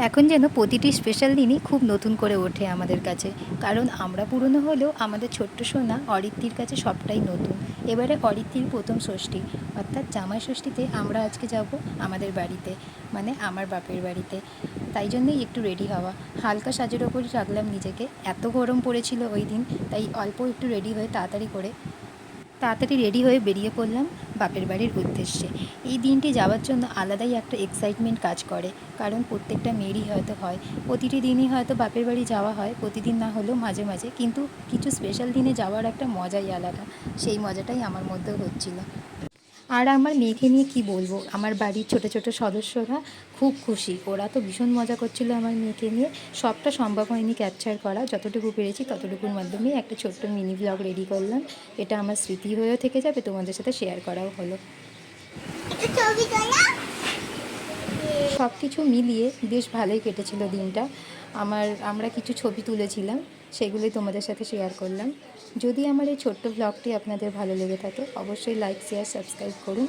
এখন যেন প্রতিটি স্পেশাল দিনই খুব নতুন করে ওঠে আমাদের কাছে, কারণ আমরা পুরনো হলেও আমাদের ছোট্ট সোনা অরিত্রির কাছে সবটাই নতুন। এবারে অরিত্রির প্রথম ষষ্ঠী, অর্থাৎ জামাই ষষ্ঠীতে আমরা আজকে যাব আমাদের বাড়িতে, মানে আমার বাপের বাড়িতে। তাই জন্যই একটু রেডি হওয়া, হালকা সাজের ওপরই রাখলাম নিজেকে। এত গরম পড়েছিল ওই দিন, তাই অল্প একটু রেডি হয়ে তাড়াতাড়ি রেডি হয়ে বেরিয়ে পড়লাম বাপের বাড়ির উদ্দেশ্যে। এই দিনটি যাওয়ার জন্য আলাদাই একটা এক্সাইটমেন্ট কাজ করে, কারণ প্রত্যেকটা মেয়েরই হয়তো হয়, প্রতিটি দিনই হয়তো বাপের বাড়ি যাওয়া হয়, প্রতিদিন না হলেও মাঝে মাঝে, কিন্তু কিছু স্পেশাল দিনে যাওয়ার একটা মজাই আলাদা। সেই মজাটাই আমার মধ্যেও হচ্ছিল। আর আমার মেয়েকে নিয়ে কি বলবো, আমার বাড়ির ছোট ছোট সদস্যরা খুব খুশি, ওরা তো ভীষণ মজা করছিল আমার মেয়েকে নিয়ে। সবটা সম্ভব হয়নি ক্যাপচার করা, যতটুকু পেরেছি ততটুকুর মাধ্যমে একটা ছোট্ট মিনি ব্লগ রেডি করলাম। এটা আমার স্মৃতি হয়েও থেকে যাবে, তোমাদের সাথে শেয়ার করাও হলো। সব কিছু মিলিয়ে বেশ ভালোই কেটেছিল দিনটা। আমরা কিছু ছবি তুলেছিলাম, সেগুলোই তোমাদের সাথে শেয়ার করলাম। যদি আমার এই ছোট্ট ব্লগটি আপনাদের ভালো লেগে থাকে, অবশ্যই লাইক, শেয়ার, সাবস্ক্রাইব করুন।